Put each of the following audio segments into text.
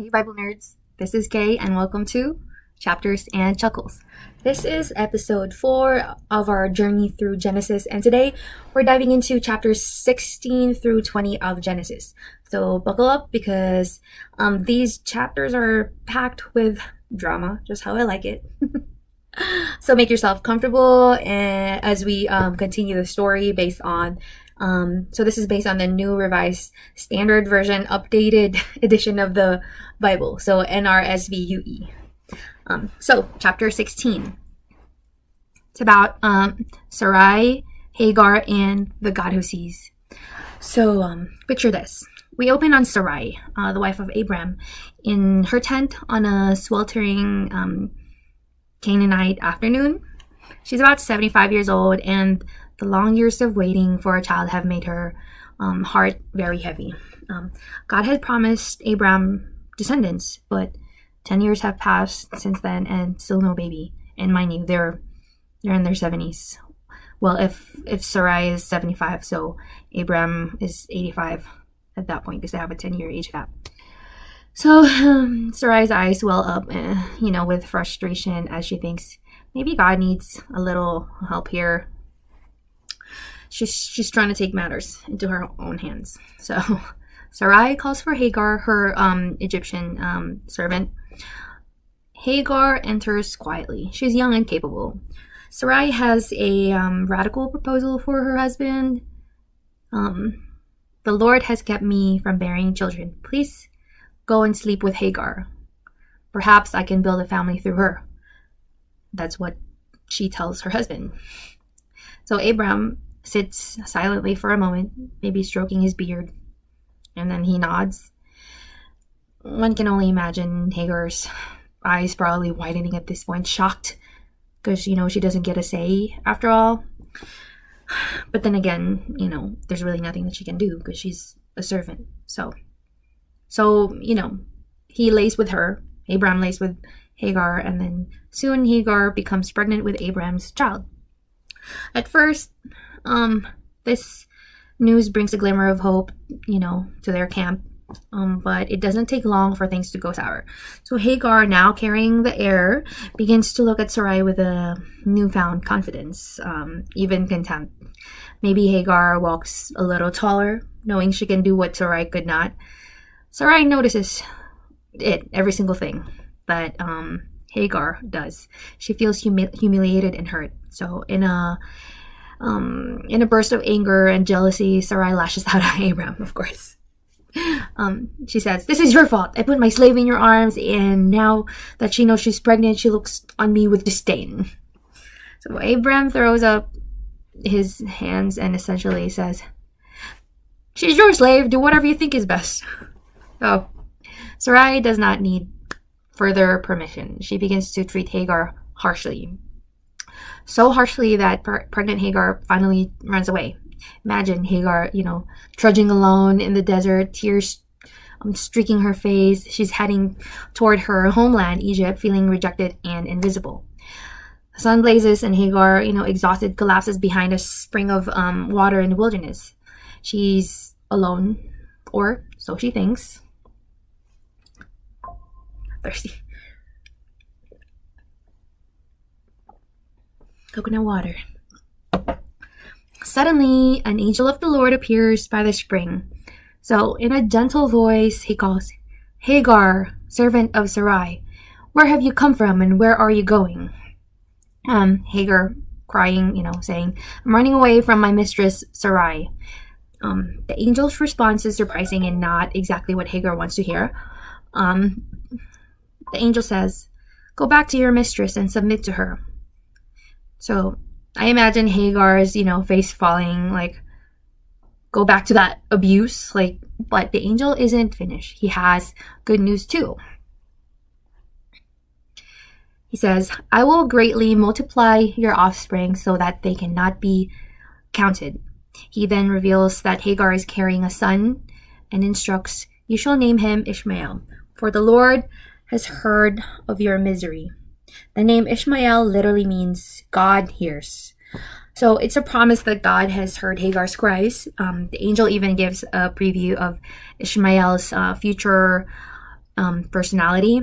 Hey Bible nerds, this is Kaye and welcome to Chapters and Chuckles. This is episode 4 of our journey through Genesis, and today we're diving into chapters 16 through 20 of Genesis. So buckle up because these chapters are packed with drama, just how I like it. So make yourself comfortable as we continue the story based on so this is based on the New Revised Standard Version, updated edition of the Bible, so NRSVUE. So chapter 16. It's about Sarai, Hagar, and the God who sees. So picture this. We open on Sarai, the wife of Abram, in her tent on a sweltering Canaanite afternoon. She's about 75 years old, and the long years of waiting for a child have made her heart very heavy. God had promised Abram descendants, but 10 years have passed since then and still no baby. And mind you, they're in their 70s. Well, if Sarai is 75, so Abram is 85 at that point because they have a 10-year age gap. So Sarai's eyes well up, with frustration as she thinks maybe God needs a little help here. She's trying to take matters into her own hands. So Sarai calls for Hagar, her Egyptian servant. Hagar enters quietly. She's young and capable. Sarai has a radical proposal for her husband. The Lord has kept me from bearing children. Please go and sleep with Hagar. Perhaps I can build a family through her. That's what she tells her husband. So Abram sits silently for a moment, maybe stroking his beard, and then he nods. One can only imagine Hagar's eyes probably widening at this point, shocked, because, she doesn't get a say after all. But then again, there's really nothing that she can do because she's a servant. So, he lays with her, Abram lays with Hagar, and then soon Hagar becomes pregnant with Abram's child. At first, this news brings a glimmer of hope, to their camp. But it doesn't take long for things to go sour. So Hagar, now carrying the heir, begins to look at Sarai with a newfound confidence, even contempt. Maybe Hagar walks a little taller, knowing she can do what Sarai could not. Sarai notices every single thing that Hagar does. She feels humiliated and hurt. So in a burst of anger and jealousy, Sarai lashes out at Abram, of course. She says, "This is your fault. I put my slave in your arms, and now that she knows she's pregnant, she looks on me with disdain." So Abram throws up his hands and essentially says, "She's your slave. Do whatever you think is best." So Sarai does not need further permission. She begins to treat Hagar harshly. So harshly that pregnant Hagar finally runs away. Imagine Hagar, trudging alone in the desert, tears streaking her face. She's heading toward her homeland, Egypt, feeling rejected and invisible. The sun blazes and Hagar, exhausted, collapses behind a spring of water in the wilderness. She's alone, or so she thinks. Thirsty. Coconut water. Suddenly, an angel of the Lord appears by the spring. So, in a gentle voice, he calls, "Hagar, servant of Sarai, where have you come from and where are you going?" Hagar, crying, saying, "I'm running away from my mistress, Sarai." The angel's response is surprising and not exactly what Hagar wants to hear. The angel says, "Go back to your mistress and submit to her." So, I imagine Hagar's, face falling, go back to that abuse, but the angel isn't finished. He has good news too. He says, "I will greatly multiply your offspring so that they cannot be counted." He then reveals that Hagar is carrying a son and instructs, "You shall name him Ishmael, for the Lord has heard of your misery." The name Ishmael literally means God hears. So it's a promise that God has heard Hagar's cries. The angel even gives a preview of Ishmael's future personality.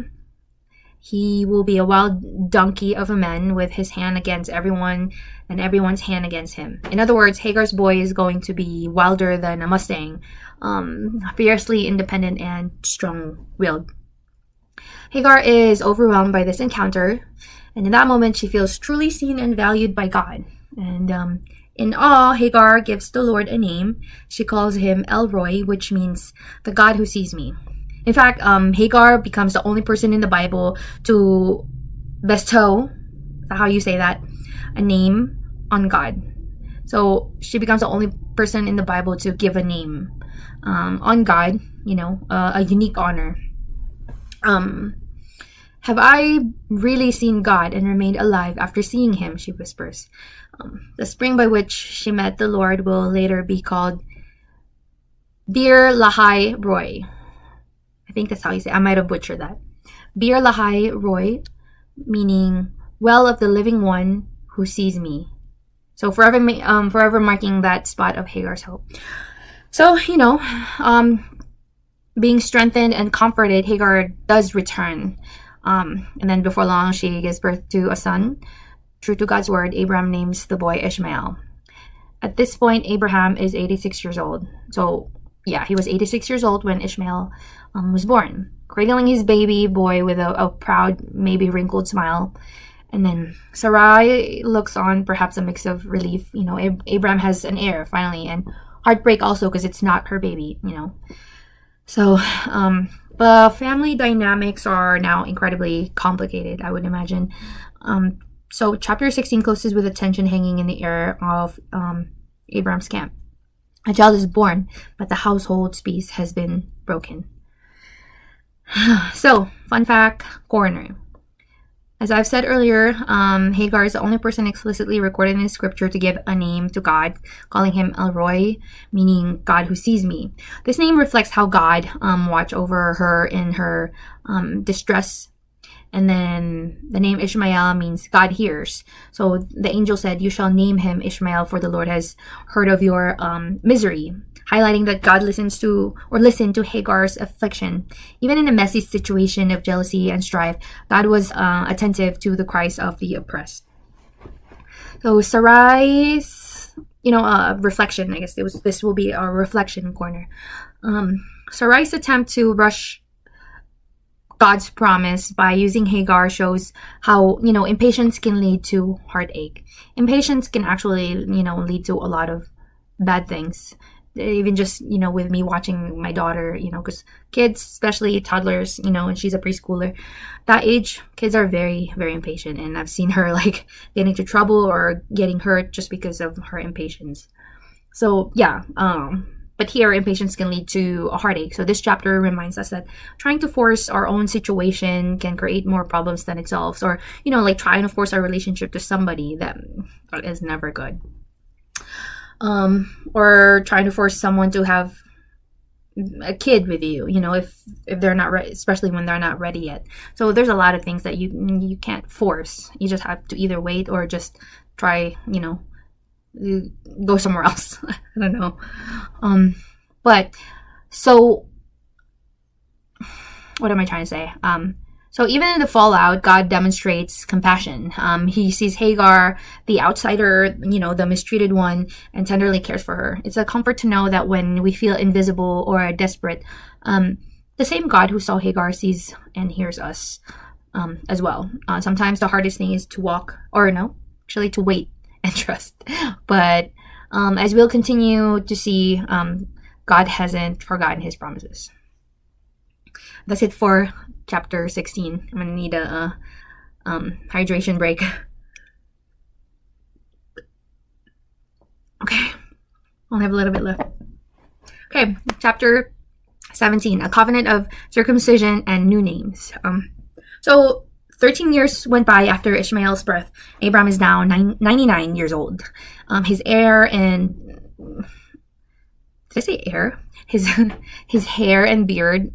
He will be a wild donkey of a man with his hand against everyone and everyone's hand against him. In other words, Hagar's boy is going to be wilder than a Mustang, fiercely independent and strong-willed. Hagar is overwhelmed by this encounter, and in that moment she feels truly seen and valued by God. And in awe, Hagar gives the Lord a name. She calls him El Roi, which means the God who sees me. In fact, Hagar becomes the only person in the Bible to bestow, is that how you say that, a name on God. So she becomes the only person in the Bible to give a name on God, a unique honor. Have I really seen God and remained alive after seeing him, she whispers. The spring by which she met the Lord will later be called Bir Lahai Roi. I think that's how you say it. I might have butchered that. Bir Lahai Roi, meaning well of the living one who sees me. So forever marking that spot of Hagar's hope. So, being strengthened and comforted, Hagar does return. And then before long, she gives birth to a son. True to God's word, Abraham names the boy Ishmael. At this point, Abraham is 86 years old. So, yeah, he was 86 years old when Ishmael was born, cradling his baby boy with a proud, maybe wrinkled smile. And then Sarai looks on, perhaps a mix of relief. Abraham has an heir, finally, and heartbreak also because it's not her baby, So, the family dynamics are now incredibly complicated, I would imagine. So chapter 16 closes with a tension hanging in the air of Abraham's camp. A child is born, but the household's peace has been broken. So, fun fact corner. As I've said earlier, Hagar is the only person explicitly recorded in scripture to give a name to God, calling him El Roi, meaning God who sees me. This name reflects how God watched over her in her distress. And then the name Ishmael means God hears. So the angel said, "You shall name him Ishmael, for the Lord has heard of your misery," highlighting that God listened to Hagar's affliction. Even in a messy situation of jealousy and strife, God was attentive to the cries of the oppressed. So Sarai's, reflection, I guess this will be a reflection corner. Sarai's attempt to rush God's promise by using Hagar shows how, impatience can lead to heartache. Impatience can actually, lead to a lot of bad things. Even just, with me watching my daughter, because kids, especially toddlers, and she's a preschooler, that age, kids are very, very impatient. And I've seen her getting into trouble or getting hurt just because of her impatience. So, yeah, but here, impatience can lead to a heartache. So this chapter reminds us that trying to force our own situation can create more problems than it solves. Or, trying to force our relationship to somebody that is never good. Or trying to force someone to have a kid with you, if they're not ready, especially when they're not ready yet. So there's a lot of things that you can't force. You just have to either wait or just try, go somewhere else. I don't know. But so what am I trying to say? So even in the fallout, God demonstrates compassion. He sees Hagar, the outsider, the mistreated one, and tenderly cares for her. It's a comfort to know that when we feel invisible or desperate, the same God who saw Hagar sees and hears us as well. Sometimes the hardest thing is to wait and trust. But as we'll continue to see, God hasn't forgotten his promises. That's it for chapter 16. I'm gonna need a hydration break. Okay, only have a little bit left. Okay, chapter 17, a covenant of circumcision and new names. So 13 years went by after Ishmael's birth. Abram is now 99 years old. His heir and did I say heir? His hair and beard,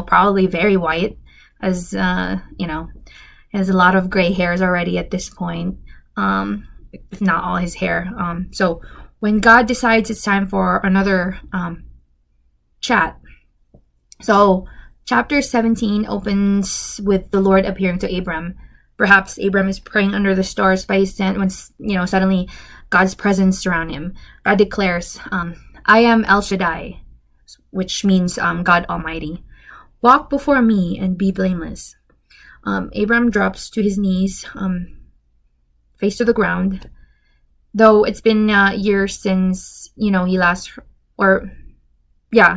probably very white, as has a lot of gray hairs already at this point, if not all his hair. So when God decides it's time for another chat, so Chapter 17 opens with the Lord appearing to Abram. Perhaps Abram is praying under the stars by his tent when, suddenly God's presence surrounds him. God declares, I am El Shaddai, which means God Almighty. Walk before me and be blameless. Abram drops to his knees, face to the ground. Though it's been years since,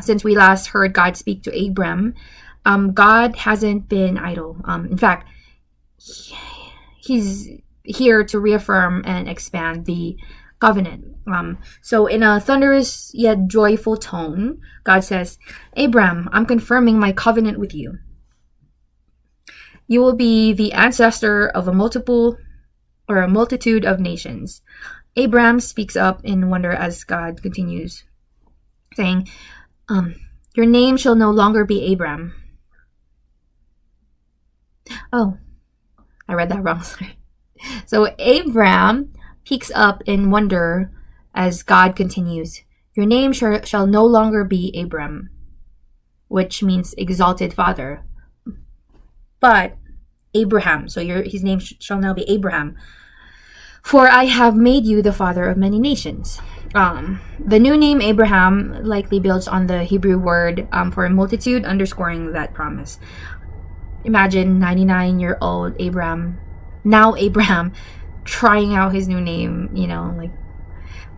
since we last heard God speak to Abram, God hasn't been idle. In fact, he's here to reaffirm and expand the covenant. So in a thunderous yet joyful tone, God says, Abram, I'm confirming my covenant with you. You will be the ancestor of a multitude of nations. Abram speaks up in wonder as God continues, saying, your name shall no longer be Abram. Oh, I read that wrong. Sorry. So Abram peeks up in wonder as God continues, your name shall no longer be Abram, which means exalted father, but Abraham. So his name shall now be Abraham. For I have made you the father of many nations. The new name Abraham likely builds on the Hebrew word for a multitude, underscoring that promise. Imagine 99-year-old Abraham, now Abraham, trying out his new name, like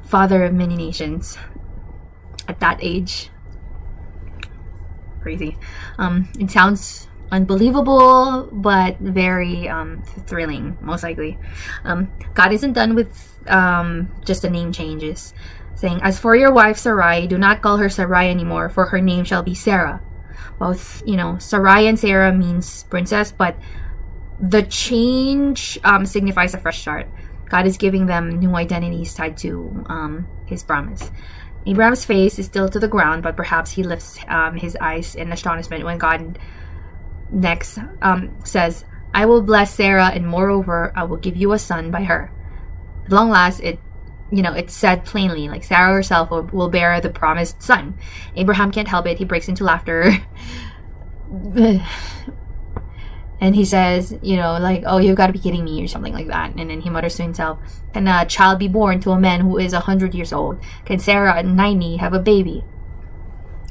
father of many nations at that age. Crazy. It sounds unbelievable, but very thrilling, most likely. God isn't done with just the name changes, saying, as for your wife Sarai, do not call her Sarai anymore, for her name shall be Sarah. Both, Sarai and Sarah means princess, but the change signifies a fresh start. God is giving them new identities tied to his promise. Abraham's face is still to the ground, but perhaps he lifts his eyes in astonishment when God next says, I will bless Sarah, and moreover, I will give you a son by her. At long last, it's said plainly, like Sarah herself will bear the promised son. Abraham can't help it. He breaks into laughter. And he says, oh, you've got to be kidding me, or something like that. And then he mutters to himself, can a child be born to a man who is 100 years old? Can Sarah at 90 have a baby?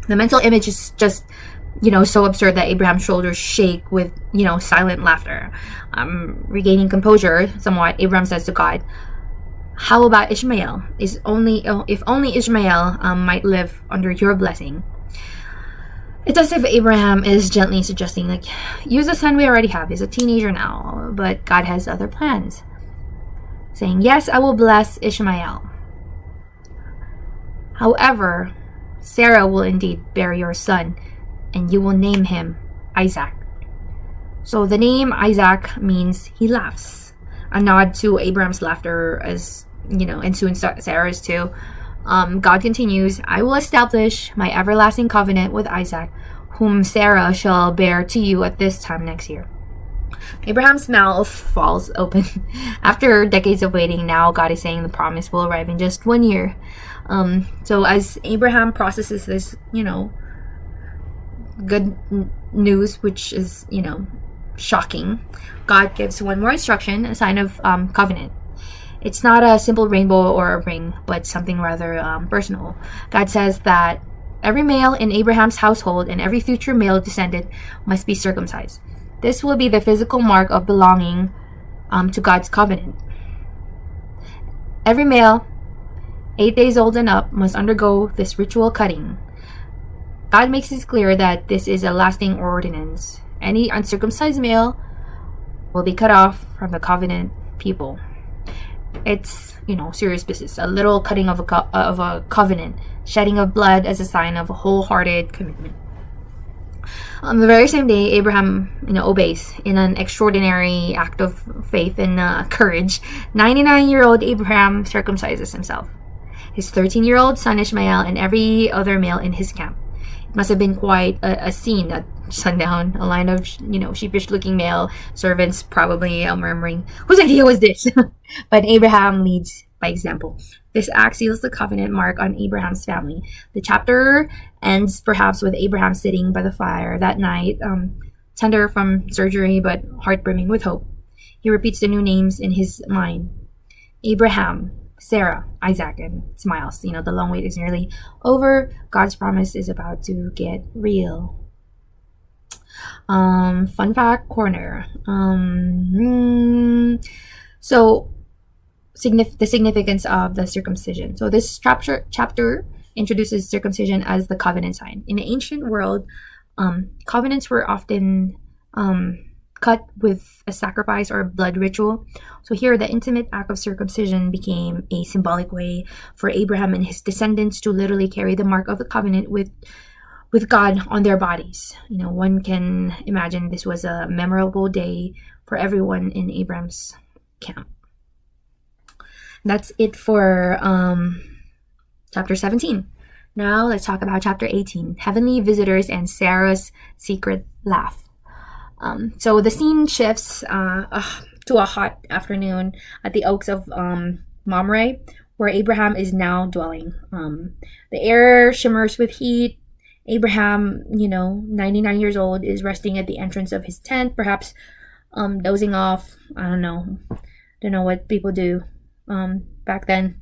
The mental image is just, so absurd that Abraham's shoulders shake with, silent laughter. Regaining composure somewhat, Abraham says to God, how about Ishmael? If only Ishmael might live under your blessing. It's as if Abraham is gently suggesting, use the son we already have. He's a teenager now, but God has other plans. Saying, yes, I will bless Ishmael. However, Sarah will indeed bear your son, and you will name him Isaac. So the name Isaac means he laughs, a nod to Abraham's laughter, as and soon Sarah's too. God continues, I will establish my everlasting covenant with Isaac, whom Sarah shall bear to you at this time next year. Abraham's mouth falls open. After decades of waiting, now God is saying the promise will arrive in just 1 year. So as Abraham processes this, good news, which is, shocking, God gives one more instruction, a sign of covenant. It's not a simple rainbow or a ring, but something rather personal. God says that every male in Abraham's household and every future male descendant must be circumcised. This will be the physical mark of belonging to God's covenant. Every male, 8 days old and up, must undergo this ritual cutting. God makes it clear that this is a lasting ordinance. Any uncircumcised male will be cut off from the covenant people. It's, serious business. A little cutting of a covenant, shedding of blood as a sign of a wholehearted commitment. On the very same day, Abraham, obeys in an extraordinary act of faith and courage. 99-year-old Abraham circumcises himself, his 13-year-old son Ishmael, and every other male in his camp. It must have been quite a scene at sundown. A line of, sheepish-looking male servants probably murmuring, "Whose idea was this?" But Abraham leads by example. This act seals the covenant mark on Abraham's family. The chapter ends perhaps with Abraham sitting by the fire that night, tender from surgery but heart brimming with hope. He repeats the new names in his mind: Abraham, Sarah, Isaac, and smiles. The long wait is nearly over. God's promise is about to get real. Fun fact corner. So the significance of the circumcision. So this chapter introduces circumcision as the covenant sign. In the ancient world, covenants were often cut with a sacrifice or a blood ritual. So here, the intimate act of circumcision became a symbolic way for Abraham and his descendants to literally carry the mark of the covenant with God on their bodies. One can imagine this was a memorable day for everyone in Abraham's camp. That's it for chapter 17. Now let's talk about chapter 18, Heavenly Visitors and Sarah's Secret Laugh. So the scene shifts to a hot afternoon at the Oaks of Mamre, where Abraham is now dwelling. The air shimmers with heat. Abraham, 99 years old, is resting at the entrance of his tent, perhaps dozing off. I don't know what people do back then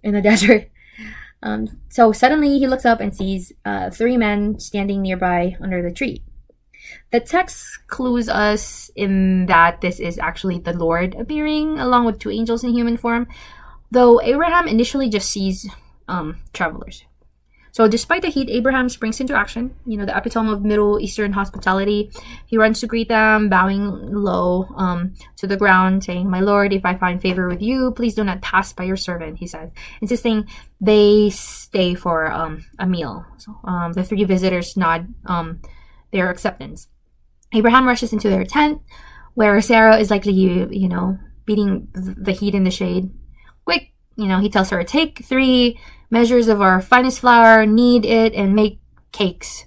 in the desert. So suddenly he looks up and sees 3 men standing nearby under the tree. The text clues us in that this is actually the Lord appearing along with 2 angels in human form, though Abraham initially just sees travelers. So despite the heat, Abraham springs into action, the epitome of Middle Eastern hospitality. He runs to greet them, bowing low to the ground, saying, "My Lord, if I find favor with you, please do not pass by your servant," he says, insisting they stay for a meal. So the 3 visitors nod their acceptance. Abraham rushes into their tent, where Sarah is likely, beating the heat in the shade. Quick, he tells her, "Take 3 measures of our finest flour, knead it, and make cakes."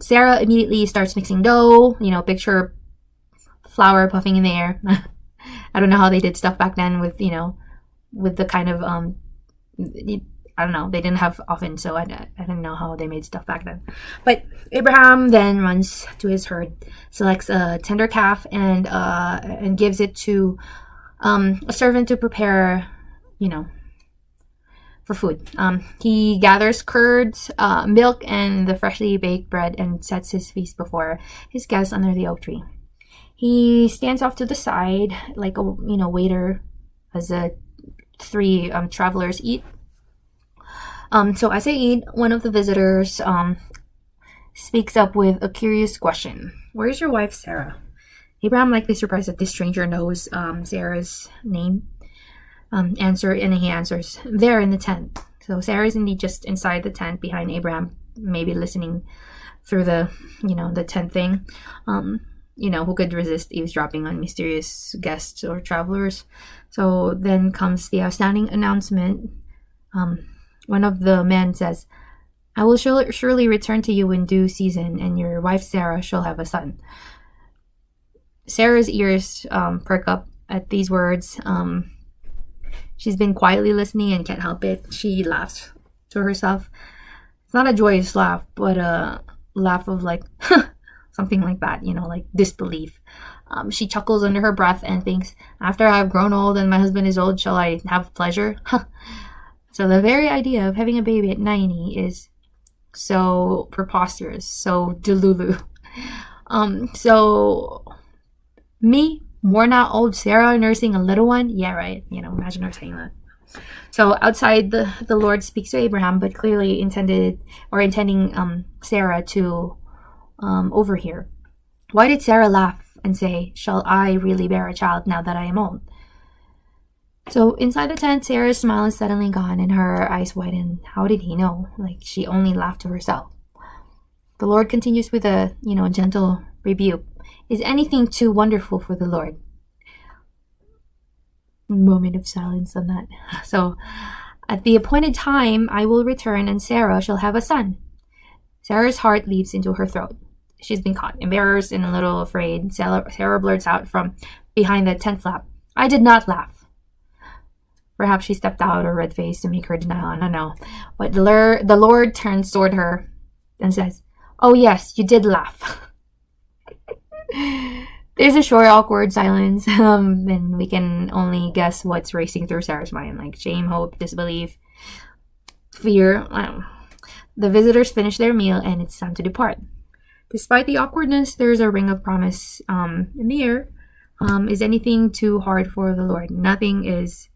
Sarah immediately starts mixing dough. Picture flour puffing in the air. I don't know how they did stuff back then with the kind of I don't know. They didn't have ovens, so I didn't know how they made stuff back then. But Abraham then runs to his herd, selects a tender calf, and gives it to a servant to prepare, for food. He gathers curds, milk, and the freshly baked bread and sets his feast before his guests under the oak tree. He stands off to the side like a waiter as the 3 travelers eat. So as they eat, one of the visitors speaks up with a curious question: "Where's your wife, Sarah?" Abraham, likely surprised that this stranger knows Sarah's name, he answers, "There in the tent." So Sarah is indeed just inside the tent behind Abraham, maybe listening through the tent thing. Who could resist eavesdropping on mysterious guests or travelers? So then comes the astounding announcement. One of the men says, "I will surely return to you in due season, and your wife Sarah shall have a son." Sarah's ears perk up at these words. She's been quietly listening and can't help it. She laughs to herself. It's not a joyous laugh, but a laugh of like, something like that, like disbelief. She chuckles under her breath and thinks, "After I've grown old and my husband is old, shall I have pleasure?" So the very idea of having a baby at 90 is so preposterous, so delulu. So me, worn out old Sarah nursing a little one? Yeah, right. Imagine her saying that. So outside, the Lord speaks to Abraham, but clearly intending Sarah to overhear. Why did Sarah laugh and say, "Shall I really bear a child now that I am old?" So inside the tent, Sarah's smile is suddenly gone and her eyes widen. How did he know? Like, she only laughed to herself. The Lord continues with a, gentle rebuke. Is anything too wonderful for the Lord? Moment of silence on that. So, at the appointed time, I will return and Sarah shall have a son. Sarah's heart leaps into her throat. She's been caught, embarrassed and a little afraid. Sarah blurts out from behind the tent flap, "I did not laugh." Perhaps she stepped out or red face to make her denial. I don't know. But the Lord turns toward her and says, "Oh yes, you did laugh." There's a short, awkward silence, and we can only guess what's racing through Sarah's mind, like shame, hope, disbelief, fear. The visitors finish their meal, and it's time to depart. Despite the awkwardness, there's a ring of promise in the air. Is anything too hard for the Lord? Nothing is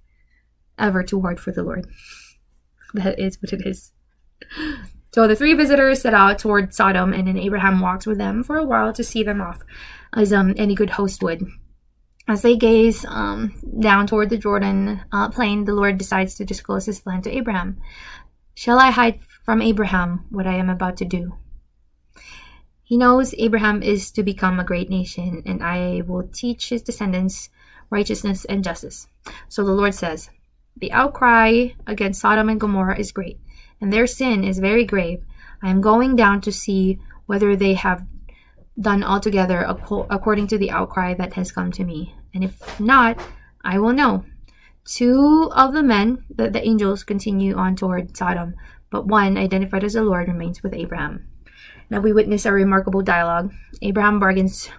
ever too hard for the Lord. That is what it is. So the three visitors set out toward Sodom, and then Abraham walks with them for a while to see them off, as any good host would. As they gaze down toward the Jordan plain, the Lord decides to disclose his plan to Abraham. "Shall I hide from Abraham what I am about to do?" He knows Abraham is to become a great nation, and I will teach his descendants righteousness and justice. So the Lord says, "The outcry against Sodom and Gomorrah is great, and their sin is very grave. I am going down to see whether they have done altogether according to the outcry that has come to me. And if not, I will know." Two of the men, the angels, continue on toward Sodom, but one, identified as the Lord, remains with Abraham. Now we witness a remarkable dialogue. Abraham bargains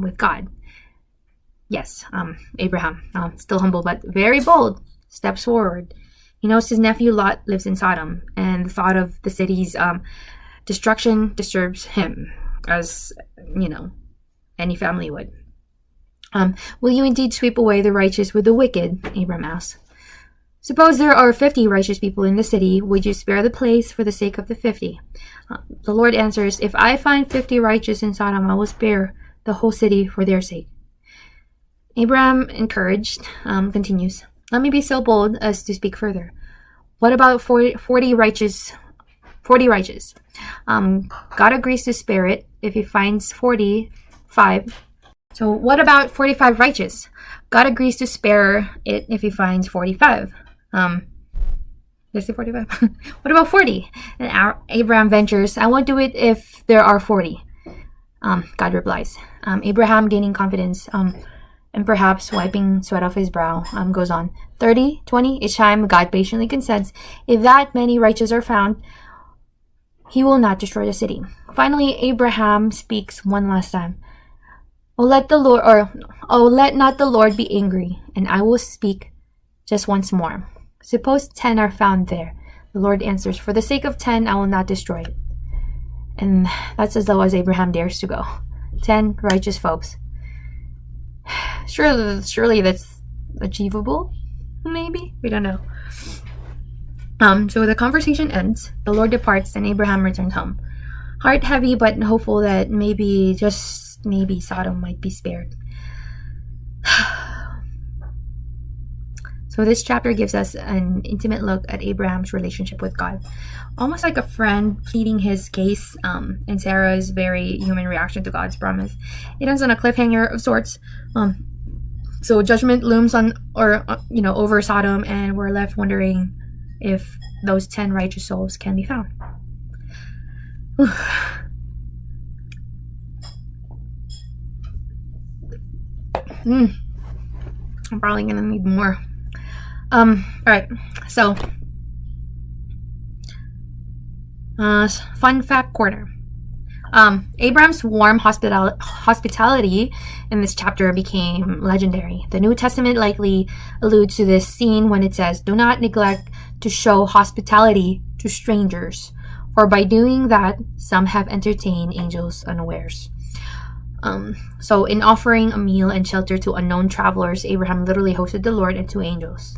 with God. Yes, Abraham, still humble but very bold, steps forward. He knows his nephew Lot lives in Sodom, and the thought of the city's destruction disturbs him, as, any family would. "Will you indeed sweep away the righteous with the wicked?" Abraham asks. "Suppose there are 50 righteous people in the city. Would you spare the place for the sake of the 50? The Lord answers, "If I find 50 righteous in Sodom, I will spare the whole city for their sake." Abraham, encouraged, continues, "Let me be so bold as to speak further. What about 40 righteous? 40 righteous. God agrees to spare it if he finds 45. So what about 45 righteous? God agrees to spare it if he finds 45. Let's say 45. What about 40? And Abraham ventures, "I won't do it if there are 40. God replies. Abraham, gaining confidence, and perhaps wiping sweat off his brow, goes on. 30, 20, each time God patiently consents. If that many righteous are found, he will not destroy the city. Finally, Abraham speaks one last time. Let not the Lord be angry, and I will speak just once more. Suppose 10 are found there. The Lord answers, for the sake of 10, I will not destroy it. And that's as low as Abraham dares to go. 10 righteous folks. Surely that's achievable? Maybe? We don't know. So the conversation ends. The Lord departs, and Abraham returns home. Heart heavy, but hopeful that maybe, just maybe, Sodom might be spared. So this chapter gives us an intimate look at Abraham's relationship with God. Almost like a friend pleading his case, and Sarah's very human reaction to God's promise. It ends on a cliffhanger of sorts. So judgment looms over Sodom, and we're left wondering if those 10 righteous souls can be found. I'm probably gonna need more. Alright, so fun fact corner. Abraham's warm hospitality in this chapter became legendary. The New Testament likely alludes to this scene when it says, do not neglect to show hospitality to strangers, for by doing that, some have entertained angels unawares. So in offering a meal and shelter to unknown travelers, Abraham literally hosted the Lord and 2 angels.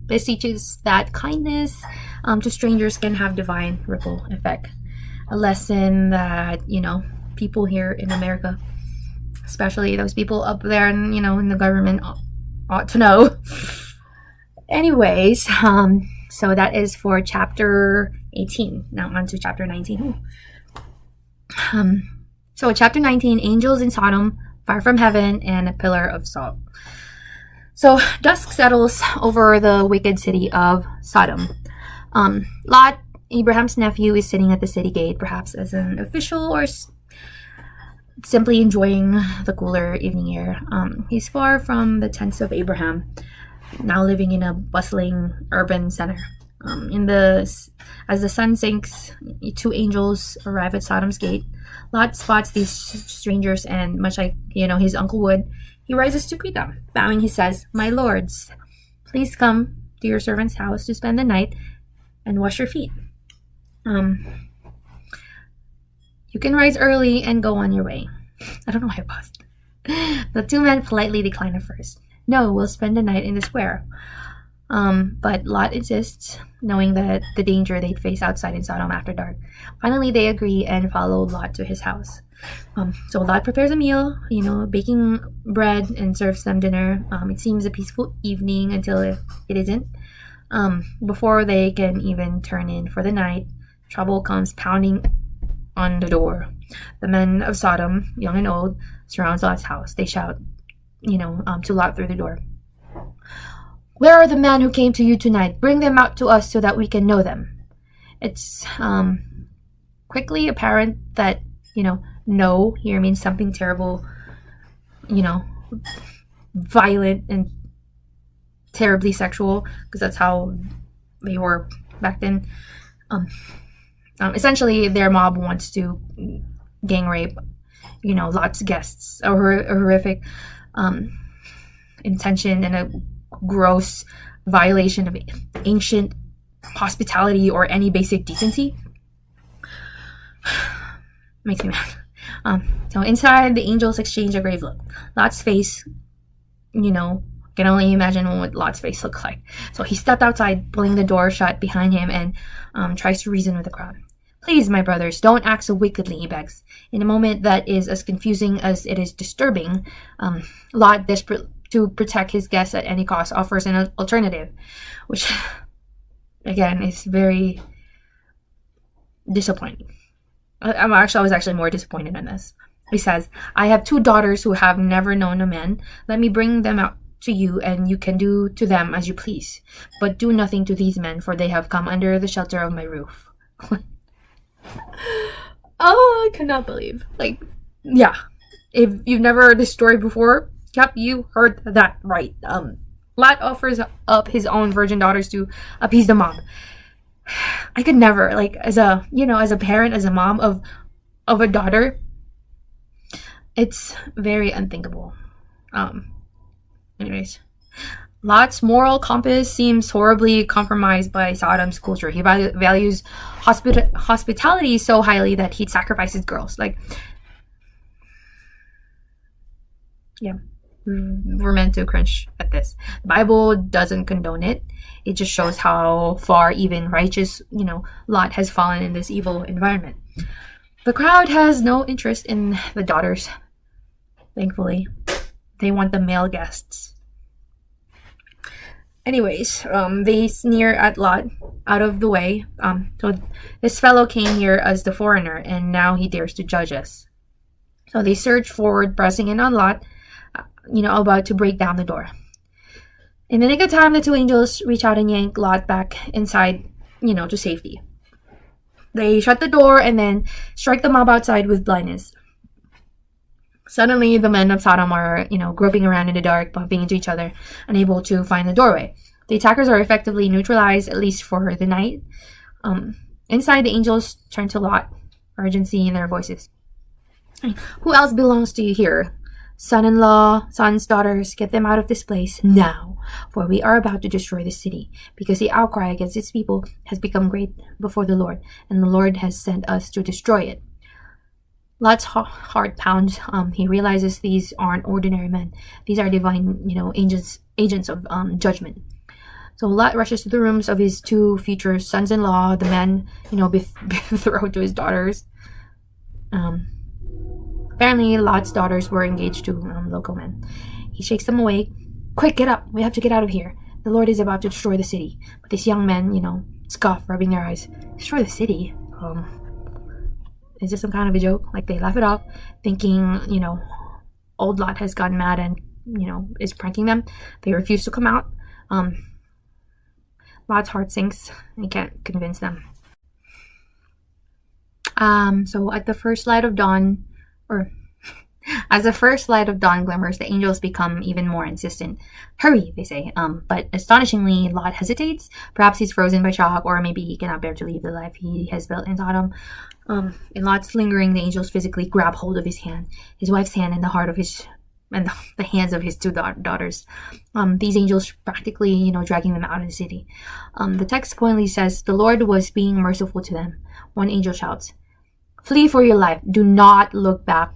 This teaches that kindness to strangers can have divine ripple effect. A lesson that, people here in America, especially those people up there and, in the government ought to know. Anyways, so that is for chapter 18. Now on to chapter 19. So chapter 19, angels in Sodom, fire from heaven, and a pillar of salt. So dusk settles over the wicked city of Sodom. Lot, Abraham's nephew, is sitting at the city gate, perhaps as an official or simply enjoying the cooler evening air. He's far from the tents of Abraham. now living in a bustling urban center. As the sun sinks, two angels arrive at Sodom's gate. Lot spots these strangers, and much like his uncle would, he rises to greet them. Bowing, he says, "My lords, please come to your servant's house to spend the night and wash your feet. You can rise early and go on your way." I don't know why I paused. The two men politely decline at first. "No, we'll spend the night in the square." But Lot insists, knowing that the danger they'd face outside in Sodom after dark. Finally, they agree and follow Lot to his house. So Lot prepares a meal, baking bread, and serves them dinner. It seems a peaceful evening until it isn't. Before they can even turn in for the night, trouble comes pounding on the door. The men of Sodom, young and old, surround Lot's house. They shout, to Lot through the door, "Where are the men who came to you tonight? Bring them out to us so that we can know them." It's quickly apparent that, no here means something terrible, violent and terribly sexual, because that's how they were back then. Essentially, their mob wants to gang rape, Lot's guests. A horrific intention and a gross violation of ancient hospitality or any basic decency. Makes me mad. So inside, the angels exchange a grave look. Lot's face, can only imagine what Lot's face looked like. So he stepped outside, pulling the door shut behind him, and tries to reason with the crowd. "Please, my brothers, don't act so wickedly," he begs. In a moment that is as confusing as it is disturbing, Lot, desperate to protect his guests at any cost, offers an alternative, which, again, is very disappointing. I was actually more disappointed in this. He says, "I have 2 daughters who have never known a man. Let me bring them out to you, and you can do to them as you please. But do nothing to these men, for they have come under the shelter of my roof." Oh, I cannot believe. Yeah. If you've never heard this story before, yep, you heard that right. Lot offers up his own virgin daughters to appease the mob. I could never, as a parent, as a mom of a daughter, it's very unthinkable. Anyways, Lot's moral compass seems horribly compromised by Sodom's culture. He values hospitality so highly that he'd sacrifice his girls. Yeah, we're meant to cringe at this. The Bible doesn't condone it. It just shows how far even righteous, Lot has fallen in this evil environment. The crowd has no interest in the daughters, thankfully. They want the male guests. Anyways, they sneer at Lot out of the way. So this fellow came here as the foreigner, and now he dares to judge us. So they surge forward, pressing in on Lot, about to break down the door. In the nick of time, the 2 angels reach out and yank Lot back inside, to safety. They shut the door and then strike the mob outside with blindness. Suddenly, the men of Sodom are, groping around in the dark, bumping into each other, unable to find the doorway. The attackers are effectively neutralized, at least for the night. Inside, the angels turn to Lot, urgency in their voices. "Who else belongs to you here? Son-in-law, sons, daughters, get them out of this place now, for we are about to destroy the city, because the outcry against its people has become great before the Lord, and the Lord has sent us to destroy it." Lot's heart pounds. He realizes these aren't ordinary men. These are divine, agents of judgment. So Lot rushes to the rooms of his 2 future sons-in-law, the men, betrothed to his daughters. Apparently, Lot's daughters were engaged to local men. He shakes them awake. "Quick, get up. We have to get out of here. The Lord is about to destroy the city." But these young men, scoff, rubbing their eyes. "Destroy the city? Is this some kind of a joke?" They laugh it off, thinking, old Lot has gone mad and, is pranking them. They refuse to come out. Lot's heart sinks. He can't convince them. So at the first light of dawn, or As the first light of dawn glimmers, the angels become even more insistent. Hurry, they say. But astonishingly, Lot hesitates. Perhaps he's frozen by shock, or maybe he cannot bear to leave the life he has built in Sodom. In Lot's lingering, the angels physically grab hold of his hand, his wife's hand, and the heart of his and the hands of his two daughters. These angels practically, dragging them out of the city. The text pointedly says, the Lord was being merciful to them. One angel shouts, flee for your life. Do not look back.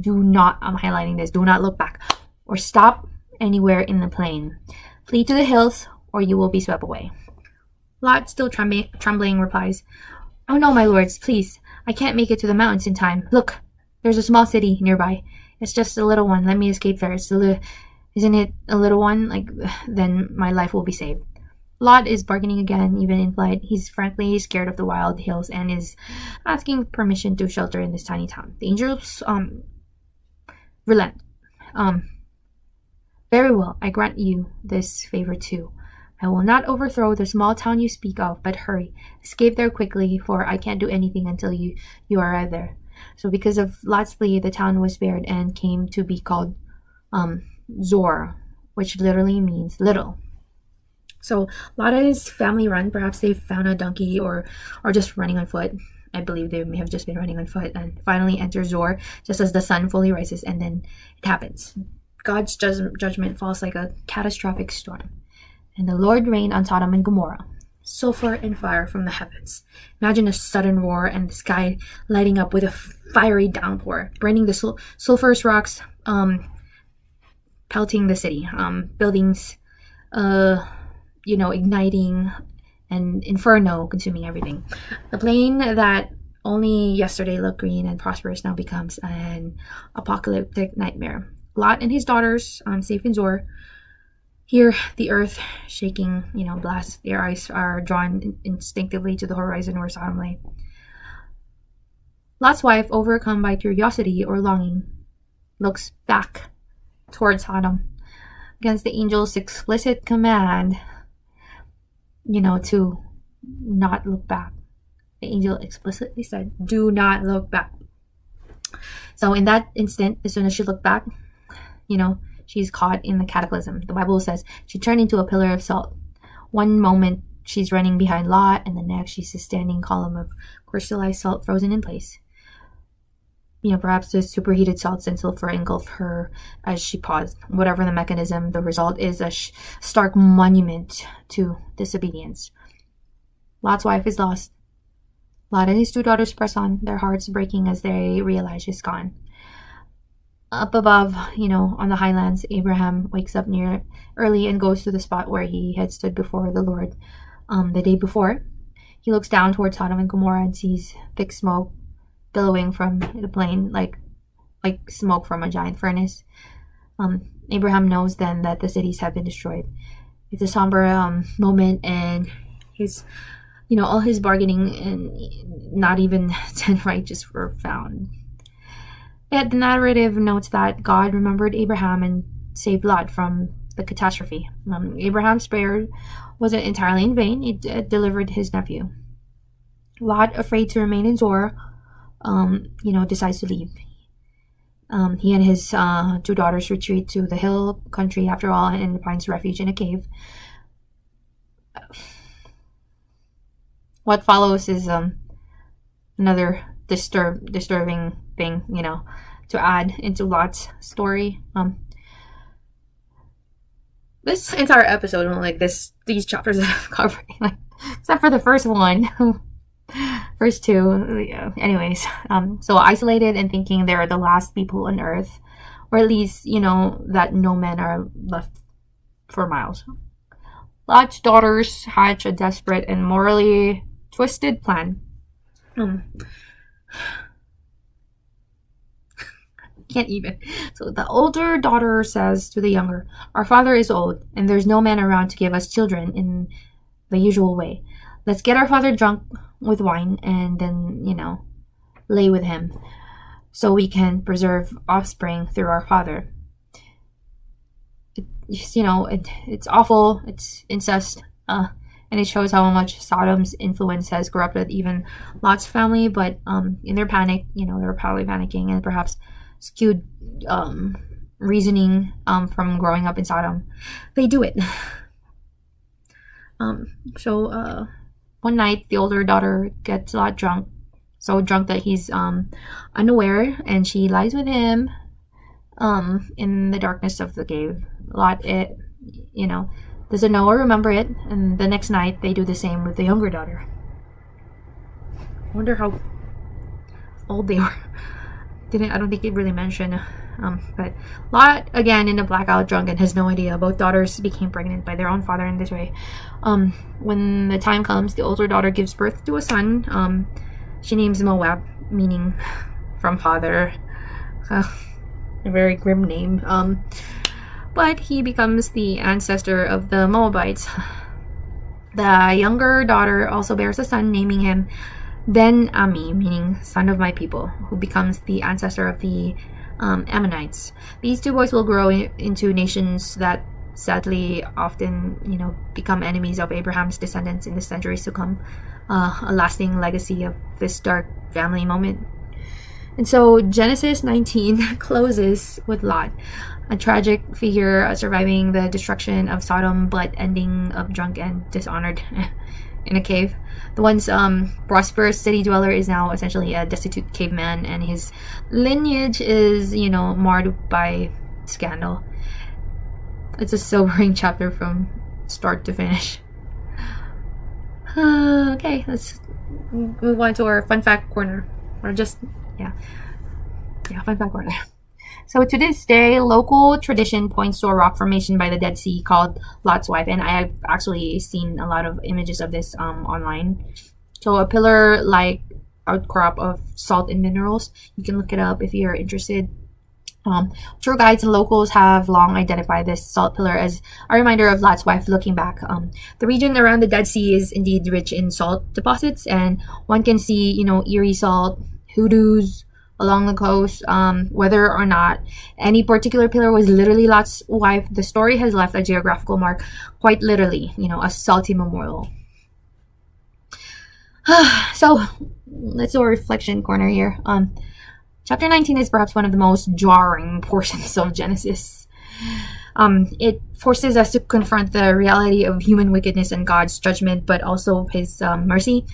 Do not, I'm highlighting this, do not look back or stop anywhere in the plain. Flee to the hills or you will be swept away. Lot, still trembling, replies, oh no, my lords, please. I can't make it to the mountains in time. Look, there's a small city nearby. It's just a little one. Let me escape there. Isn't it a little one? Then my life will be saved. Lot is bargaining again, even in flight. He's frankly scared of the wild hills and is asking permission to shelter in this tiny town. The angels relent. Very well, I grant you this favor too. I will not overthrow the small town you speak of, but hurry, escape there quickly, for I can't do anything until you arrive there. So because of Lot's plea, the town was spared and came to be called Zor, which literally means little. So Lot and his family run. Perhaps they found a donkey or just running on foot. I believe they may have just been running on foot and finally enter Zor just as the sun fully rises, and then it happens. God's judgment falls like a catastrophic storm. And the Lord rained on Sodom and Gomorrah sulfur and fire from the heavens. Imagine a sudden roar and the sky lighting up with a fiery downpour, burning the sulfurous rocks, pelting the city, buildings, igniting, and inferno consuming everything. The plain that only yesterday looked green and prosperous now becomes an apocalyptic nightmare. Lot and his daughters, safe in Zor, hear the earth shaking, blast. Their eyes are drawn instinctively to the horizon where Sodom lay. Lot's wife, overcome by curiosity or longing, looks back towards Sodom against the angel's explicit command, to not look back. The angel explicitly said, do not look back. So in that instant, as soon as she looked back, she's caught in the cataclysm. The Bible says she turned into a pillar of salt. One moment she's running behind Lot, and the next she's a standing column of crystallized salt frozen in place. Perhaps the superheated salts and sulfur engulf her as she paused. Whatever the mechanism, the result is a stark monument to disobedience. Lot's wife is lost. Lot and his two daughters press on, their hearts breaking as they realize she's gone. Up above, on the highlands, Abraham wakes up early and goes to the spot where he had stood before the Lord the day before. He looks down towards Sodom and Gomorrah and sees thick smoke billowing from the plain, like smoke from a giant furnace. Abraham knows then that the cities have been destroyed. It's a somber moment, and his, all his bargaining and not even 10 righteous were found. Yet the narrative notes that God remembered Abraham and saved Lot from the catastrophe. Abraham's prayer wasn't entirely in vain. It delivered his nephew. Lot, afraid to remain in Zor, decides to leave. He and his two daughters retreat to the hill country after all and finds refuge in a cave. What follows is another disturbing thing, to add into Lot's story. This entire episode, these chapters that I'm covering, except for the first one, first two, yeah. Anyways, so isolated and thinking they're the last people on earth, or at least, that no men are left for miles. Lot's daughters hatch a desperate and morally twisted plan. Can't even. So the older daughter says to the younger, our father is old and there's no man around to give us children in the usual way. Let's get our father drunk with wine and then, lay with him so we can preserve offspring through our father. It's awful. It's incest. And it shows how much Sodom's influence has corrupted even Lot's family. But in their panic, they were probably panicking, and perhaps skewed reasoning from growing up in Sodom, they do it. So one night, the older daughter gets a lot drunk, so drunk that he's unaware, and she lies with him in the darkness of the cave. Lot, doesn't know or remember it, and the next night they do the same with the younger daughter. I wonder how old they were. I don't think it really mentioned. But Lot, again, in a blackout, drunk, and has no idea. Both daughters became pregnant by their own father in this way. When the time comes, the older daughter gives birth to a son. She names Moab, meaning from father. A very grim name. But he becomes the ancestor of the Moabites. The younger daughter also bears a son, naming him Ben Ami, meaning son of my people, who becomes the ancestor of the Ammonites. These two boys will grow into nations that sadly often, become enemies of Abraham's descendants in the centuries to come. A lasting legacy of this dark family moment. And so Genesis 19 closes with Lot, a tragic figure surviving the destruction of Sodom, but ending up drunk and dishonored in a cave. The once prosperous city dweller is now essentially a destitute caveman, and his lineage is, marred by scandal. It's a sobering chapter from start to finish. Okay, let's move on to our fun fact corner. Or just, fun fact corner. So to this day, local tradition points to a rock formation by the Dead Sea called Lot's Wife, and I have actually seen a lot of images of this online. So a pillar-like outcrop of salt and minerals. You can look it up if you're interested. Tour guides and locals have long identified this salt pillar as a reminder of Lot's wife looking back. The region around the Dead Sea is indeed rich in salt deposits, and one can see, eerie salt, hoodoos along the coast. Whether or not any particular pillar was literally Lot's wife, the story has left a geographical mark, quite literally, a salty memorial. So let's do a reflection corner here. Chapter 19 is perhaps one of the most jarring portions of Genesis. It forces us to confront the reality of human wickedness and God's judgment, but also his mercy.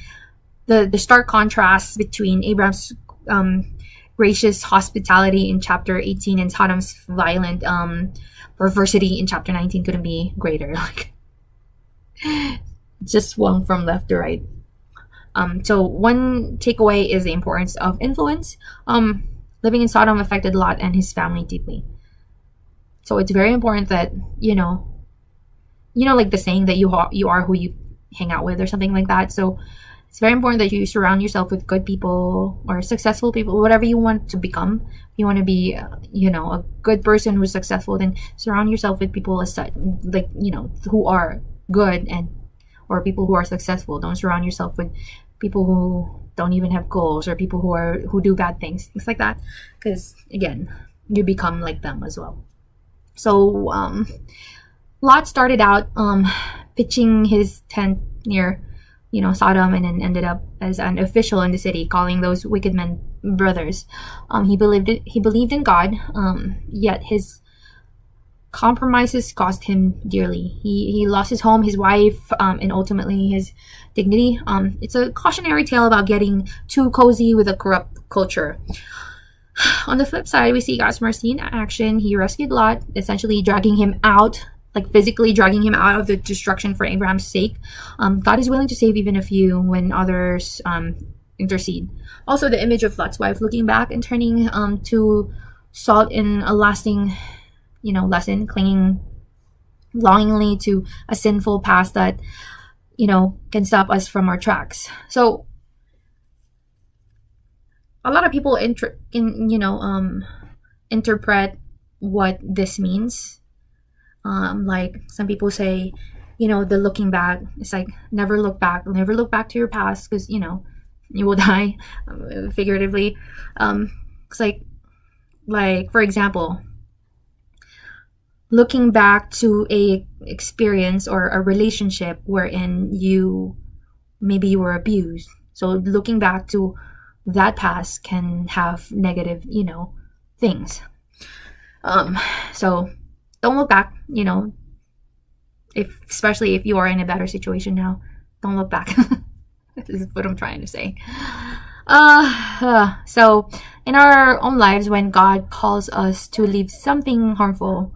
The stark contrast between Abraham's gracious hospitality in chapter 18 and Sodom's violent perversity in chapter 19 couldn't be greater. Just swung from left to right. So one takeaway is the importance of influence. Living in Sodom affected Lot and his family deeply. So it's very important that, like the saying that you are who you hang out with or something like that. So it's very important that you surround yourself with good people or successful people, whatever you want to become. If you want to be, a good person who's successful, then surround yourself with people who are good or people who are successful. Don't surround yourself with people who don't even have goals or people who do bad things like that, because again, you become like them as well. So Lot started out pitching his tent near Sodom, and then ended up as an official in the city, calling those wicked men brothers. He believed in God, yet his compromises cost him dearly. He lost his home, his wife, and ultimately his dignity. It's a cautionary tale about getting too cozy with a corrupt culture. On the flip side, we see God's mercy in action. He rescued Lot, essentially dragging him out, physically dragging him out of the destruction for Abraham's sake. God is willing to save even a few when others intercede. Also, the image of Lot's wife looking back and turning to salt in a lasting lesson, clinging longingly to a sinful past that, can stop us from our tracks. So a lot of people interpret what this means. Some people say, the looking back, it's never look back to your past, because, you will die, figuratively. It's for example, looking back to a experience or a relationship wherein you were abused. So looking back to that past can have negative, things. So don't look back, especially if you are in a better situation now. Don't look back. This is what I'm trying to say. So in our own lives, when God calls us to leave something harmful,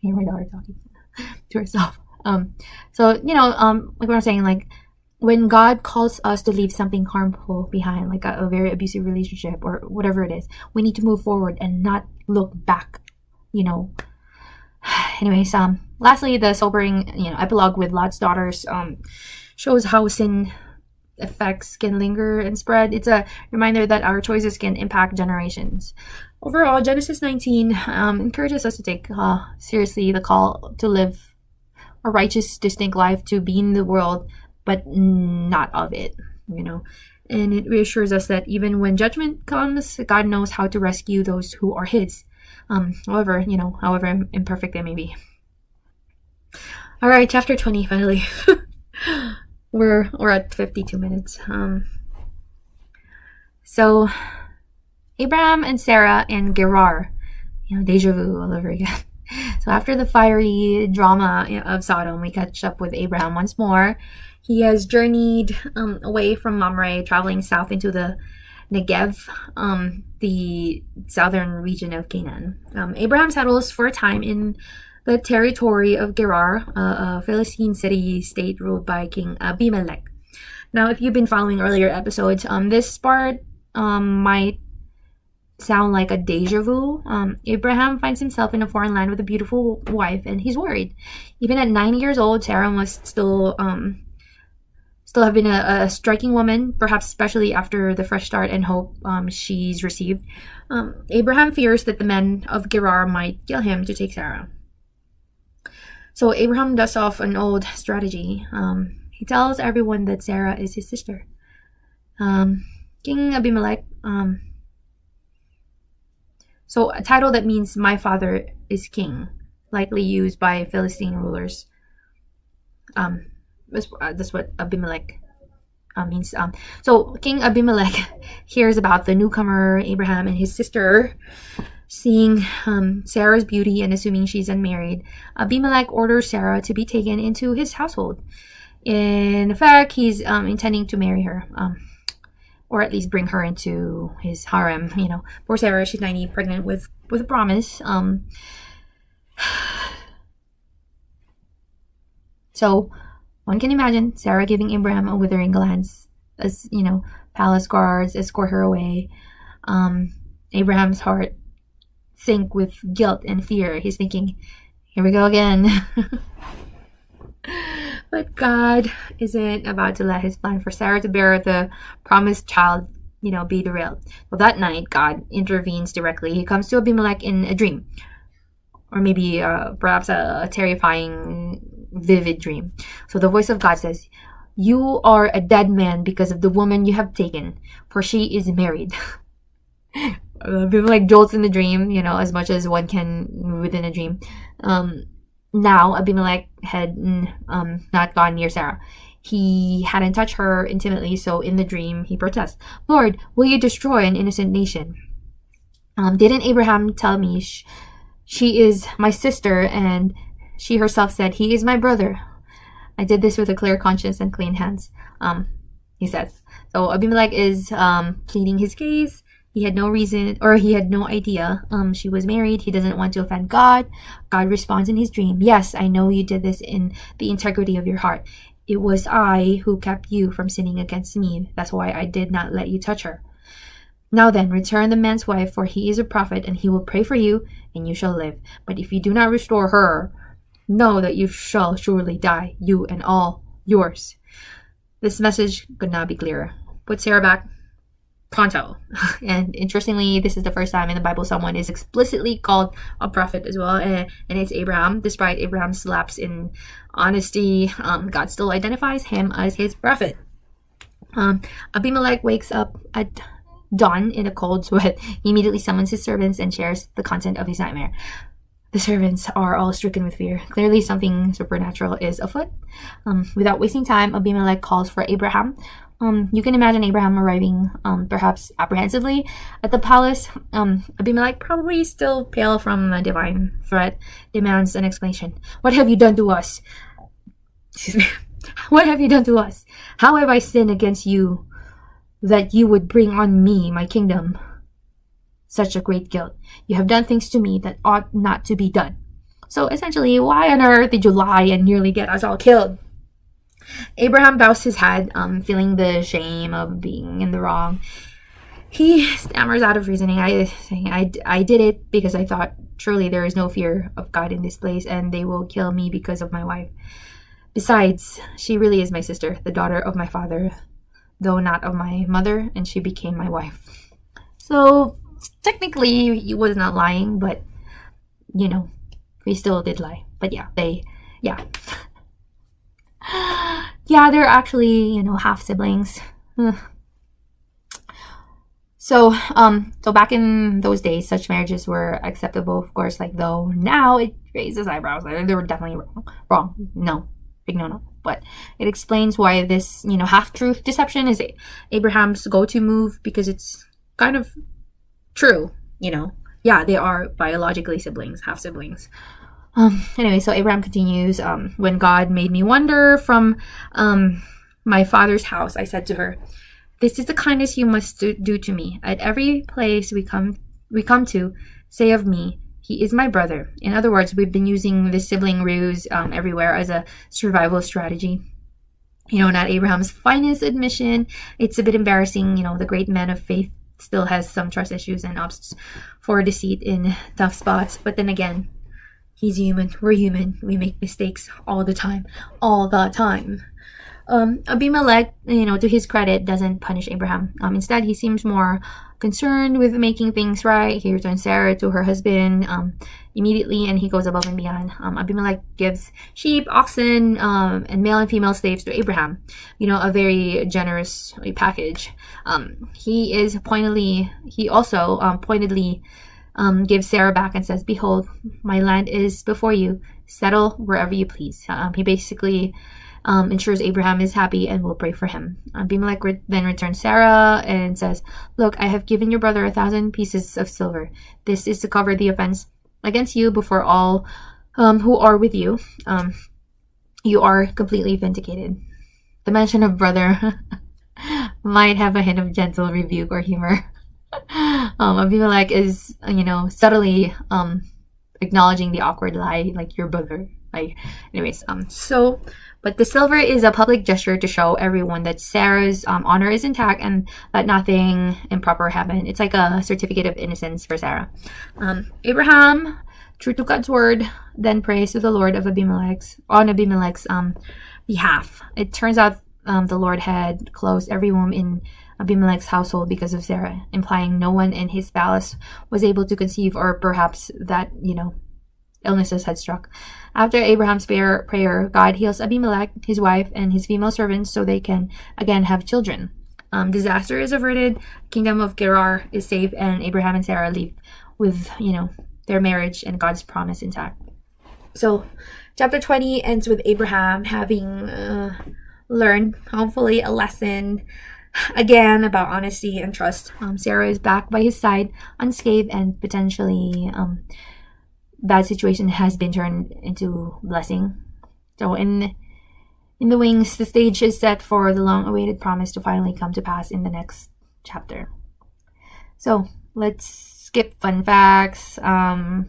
I hear my daughter talking to herself. Like what I'm saying, like when God calls us to leave something harmful behind, like a very abusive relationship or whatever it is, we need to move forward and not look back. Anyways, lastly, the sobering, epilogue with Lot's daughters shows how sin effects can linger and spread. It's a reminder that our choices can impact generations. Overall, Genesis 19 encourages us to take seriously the call to live a righteous, distinct life, to be in the world, but not of it, And it reassures us that even when judgment comes, God knows how to rescue those who are His. However imperfect they may be. All right, chapter 20, finally. We're at 52 minutes. So Abraham and Sarah and Gerar, deja vu all over again. So after the fiery drama of Sodom, we catch up with Abraham once more. He has journeyed away from Mamre, traveling south into the Negev, the southern region of Canaan. Abraham settles for a time in the territory of Gerar, a Philistine city-state ruled by King Abimelech. Now, if you've been following earlier episodes, this part might sound like a deja vu. Abraham finds himself in a foreign land with a beautiful wife, and he's worried. Even at 9 years old, Sarah must still have been a striking woman, perhaps especially after the fresh start and hope she's received. Abraham fears that the men of Gerar might kill him to take Sarah. So Abraham dusts off an old strategy. He tells everyone that Sarah is his sister. King Abimelech, so a title that means "my father is king," likely used by Philistine rulers. That's what Abimelech means. So King Abimelech hears about the newcomer Abraham and his sister. Seeing Sarah's beauty and assuming she's unmarried, Abimelech orders Sarah to be taken into his household. In fact, he's intending to marry her, or at least bring her into his harem. Poor Sarah, she's 90, pregnant with a promise. So one can imagine Sarah giving Abraham a withering glance as palace guards escort her away. Abraham's heart sink with guilt and fear. He's thinking, here we go again. But God isn't about to let his plan for Sarah to bear the promised child, be derailed. Well, that night, God intervenes directly. He comes to Abimelech in a dream, or maybe perhaps a terrifying, vivid dream. So the voice of God says, "You are a dead man because of the woman you have taken, for she is married." Abimelech jolts in the dream, as much as one can within a dream. Now Abimelech had not gone near Sarah. He hadn't touched her intimately, so in the dream he protests, "Lord, will you destroy an innocent nation? Didn't Abraham tell me she is my sister, and she herself said, he is my brother? I did this with a clear conscience and clean hands," he says. So Abimelech is pleading his case. He had no reason, or he had no idea she was married. He doesn't want to offend God. God responds in his dream, "Yes, I know you did this in the integrity of your heart. It was I who kept you from sinning against me. That's why I did not let you touch her. Now then, return the man's wife, for he is a prophet, and he will pray for you, and you shall live. But if you do not restore her, know that you shall surely die, you and all yours." This message could not be clearer. Put Sarah back pronto. And interestingly, this is the first time in the Bible someone is explicitly called a prophet as well, and it's Abraham. Despite Abraham's lapse in honesty, God still identifies him as his prophet. Abimelech wakes up at dawn in a cold sweat. He immediately summons his servants and shares the content of his nightmare. The servants are all stricken with fear. Clearly something supernatural is afoot. Without wasting time, Abimelech calls for Abraham. You can imagine Abraham arriving, perhaps apprehensively, at the palace. Abimelech, probably still pale from the divine threat, demands an explanation. What have you done to us? Excuse me. What have you done to us? How have I sinned against you that you would bring on me, my kingdom, such a great guilt? You have done things to me that ought not to be done. So essentially, why on earth did you lie and nearly get us all killed? Abraham bows his head, feeling the shame of being in the wrong. He stammers out of reasoning. I did it because I thought, surely there is no fear of God in this place, and they will kill me because of my wife. Besides, she really is my sister, the daughter of my father, though not of my mother, and she became my wife. So, technically, he was not lying, but, he still did lie. But yeah. Yeah, they're actually, half siblings. So back in those days, such marriages were acceptable, of course, though now it raises eyebrows. They were definitely wrong. No, big no. But it explains why this, half-truth deception is Abraham's go-to move, because it's kind of true, Yeah, they are biologically siblings, half-siblings. Anyway, so Abraham continues, when God made me wander from my father's house, I said to her, this is the kindness you must do to me. At every place we come to, say of me, he is my brother. In other words, we've been using the sibling ruse everywhere as a survival strategy. Not Abraham's finest admission. It's a bit embarrassing. The great man of faith still has some trust issues and opts for deceit in tough spots. But then again, he's human. We're human. We make mistakes all the time. Abimelech, to his credit, doesn't punish Abraham. Instead, he seems more concerned with making things right. He returns Sarah to her husband immediately, and he goes above and beyond. Abimelech gives sheep, oxen, and male and female slaves to Abraham. A very generous package. He also pointedly gives Sarah back and says, behold, my land is before you. Settle wherever you please. He basically ensures Abraham is happy and will pray for him. Abimelech then returns Sarah and says, look, I have given your brother 1,000 pieces of silver. This is to cover the offense against you before all who are with you. You are completely vindicated. The mention of brother might have a hint of gentle rebuke or humor. Abimelech is, subtly acknowledging the awkward lie, your brother. But the silver is a public gesture to show everyone that Sarah's honor is intact and that nothing improper happened. It's like a certificate of innocence for Sarah. Abraham, true to God's word, then prays to the Lord on Abimelech's behalf. It turns out the Lord had closed every womb in Abimelech's household because of Sarah, implying no one in his palace was able to conceive, or perhaps that, illnesses had struck. After Abraham's prayer, God heals Abimelech, his wife, and his female servants so they can again have children. Disaster is averted, kingdom of Gerar is saved, and Abraham and Sarah live with, their marriage and God's promise intact. So, chapter 20 ends with Abraham having learned, hopefully, a lesson again about honesty and trust. Sarah is back by his side, unscathed, and potentially bad situation has been turned into blessing. So in the wings, the stage is set for the long-awaited promise to finally come to pass in the next chapter. So let's skip fun facts. I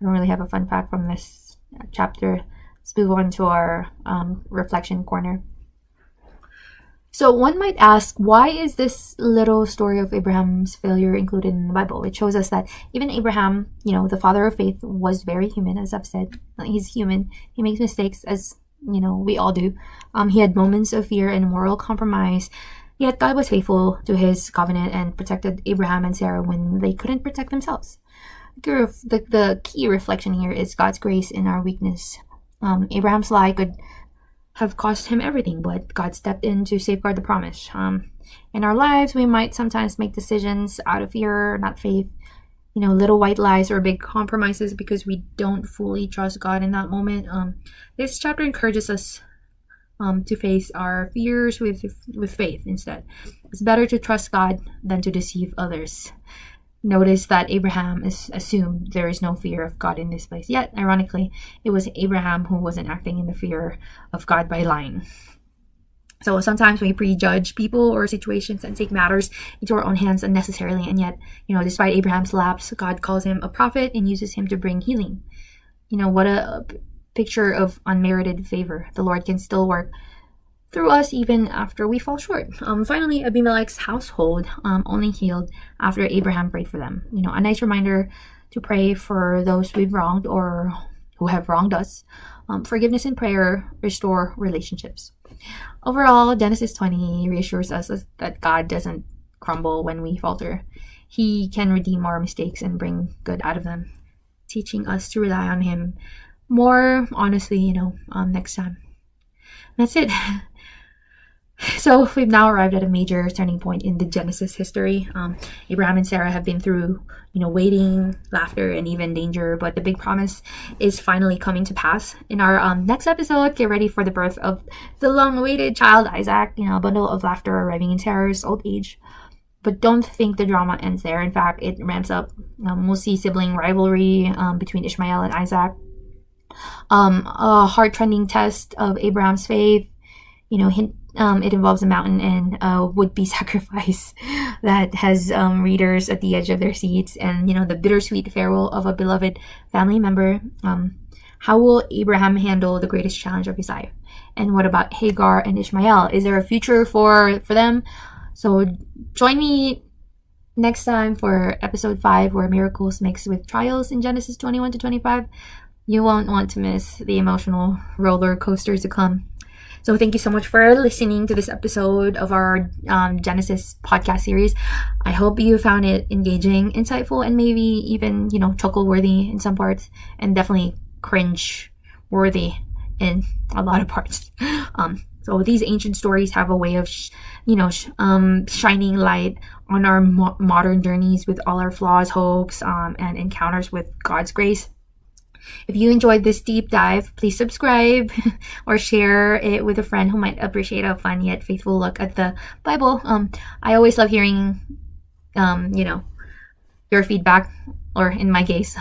don't really have a fun fact from this chapter. Let's move on to our reflection corner. So one might ask, why is this little story of Abraham's failure included in the Bible? It shows us that even Abraham, the father of faith, was very human, as I've said. He's human. He makes mistakes, as, we all do. He had moments of fear and moral compromise, yet God was faithful to his covenant and protected Abraham and Sarah when they couldn't protect themselves. The key reflection here is God's grace in our weakness. Abraham's lie could have cost him everything, but God stepped in to safeguard the promise. In our lives, we might sometimes make decisions out of fear, not faith. Little white lies or big compromises because we don't fully trust God in that moment. This chapter encourages us to face our fears with faith instead. It's better to trust God than to deceive others. Notice that Abraham is assumed there is no fear of God in this place. Yet, ironically, it was Abraham who wasn't acting in the fear of God by lying. So sometimes we prejudge people or situations and take matters into our own hands unnecessarily. And yet, despite Abraham's lapse, God calls him a prophet and uses him to bring healing. What a picture of unmerited favor. The Lord can still work through us even after we fall short. Finally, Abimelech's household only healed after Abraham prayed for them. A nice reminder to pray for those we've wronged or who have wronged us. Forgiveness and prayer restore relationships. Overall, Genesis 20 reassures us that God doesn't crumble when we falter. He can redeem our mistakes and bring good out of them, teaching us to rely on Him more honestly, next time. That's it. So we've now arrived at a major turning point in the Genesis history. Abraham and Sarah have been through, waiting, laughter, and even danger, but the big promise is finally coming to pass. In our next episode, get ready for the birth of the long-awaited child, Isaac, a bundle of laughter arriving in Sarah's old age. But don't think the drama ends there. In fact, it ramps up. We'll see sibling rivalry between Ishmael and Isaac. A heart-trending test of Abraham's faith. It involves a mountain and a would-be sacrifice that has readers at the edge of their seats, and the bittersweet farewell of a beloved family member. How will Abraham handle the greatest challenge of his life? And what about Hagar and Ishmael? Is there a future for them? So join me next time for episode 5, where miracles mix with trials in Genesis 21 to 25. You won't want to miss the emotional roller coasters to come. So thank you so much for listening to this episode of our Genesis podcast series. I hope you found it engaging, insightful, and maybe even, chuckle-worthy in some parts, and definitely cringe-worthy in a lot of parts. So these ancient stories have a way of, shining light on our modern journeys with all our flaws, hopes, and encounters with God's grace. If you enjoyed this deep dive, please subscribe or share it with a friend who might appreciate a fun yet faithful look at the Bible. I always love hearing, your feedback, or in my case,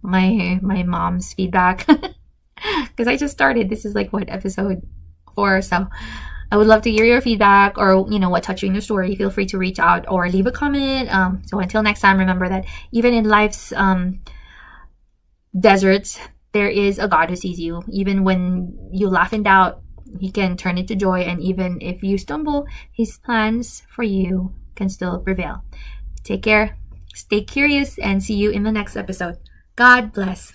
my mom's feedback, because I just started. This is episode 4, so I would love to hear your feedback, or what touched you in your story. Feel free to reach out or leave a comment. So until next time, remember that even in life's deserts, there is a God who sees you. Even when you laugh in doubt, He can turn it to joy, and even if you stumble, His plans for you can still prevail. Take care, stay curious, and see you in the next episode. God bless.